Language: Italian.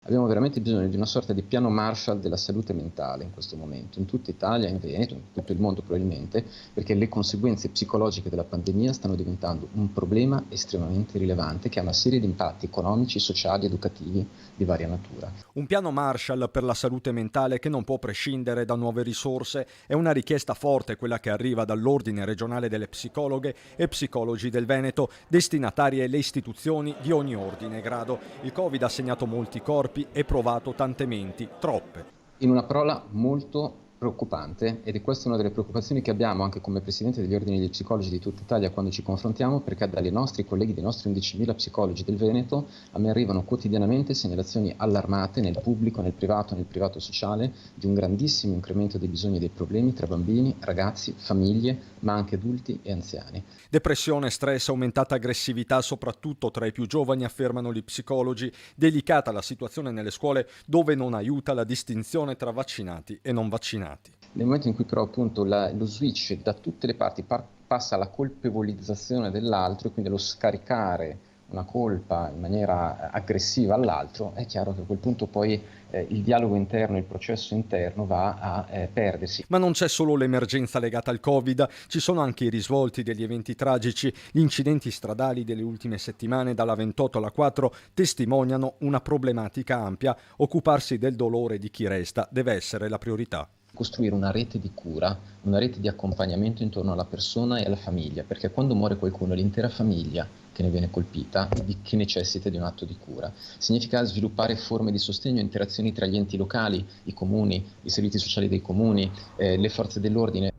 Abbiamo veramente bisogno di una sorta di piano Marshall della salute mentale in questo momento, in tutta Italia, in Veneto, in tutto il mondo probabilmente, perché le conseguenze psicologiche della pandemia stanno diventando un problema estremamente rilevante che ha una serie di impatti economici, sociali, educativi di varia natura. Un piano Marshall per la salute mentale che non può prescindere da nuove risorse è una richiesta forte quella che arriva dall'Ordine regionale delle psicologhe e psicologi del Veneto, destinatarie le istituzioni di ogni ordine e grado. Il Covid ha segnato molti corpi e provato tante menti, troppe. In una parola molto preoccupante, ed è questa una delle preoccupazioni che abbiamo anche come Presidente degli Ordini dei Psicologi di tutta Italia quando ci confrontiamo, perché dai nostri colleghi, dei nostri 11.000 psicologi del Veneto, a me arrivano quotidianamente segnalazioni allarmate nel pubblico, nel privato sociale, di un grandissimo incremento dei bisogni e dei problemi tra bambini, ragazzi, famiglie, ma anche adulti e anziani. Depressione, stress, aumentata aggressività, soprattutto tra i più giovani, affermano gli psicologi. Delicata la situazione nelle scuole dove non aiuta la distinzione tra vaccinati e non vaccinati. Nel momento in cui però appunto lo switch da tutte le parti passa alla colpevolizzazione dell'altro e quindi allo scaricare una colpa in maniera aggressiva all'altro, è chiaro che a quel punto poi il dialogo interno, il processo interno va a perdersi. Ma non c'è solo l'emergenza legata al Covid, ci sono anche i risvolti degli eventi tragici. Gli incidenti stradali delle ultime settimane, dalla 28 alla 4, testimoniano una problematica ampia. Occuparsi del dolore di chi resta deve essere la priorità. Costruire una rete di cura, una rete di accompagnamento intorno alla persona e alla famiglia, perché quando muore qualcuno è l'intera famiglia che ne viene colpita e che necessita di un atto di cura. Significa sviluppare forme di sostegno e interazioni tra gli enti locali, i comuni, i servizi sociali dei comuni, le forze dell'ordine.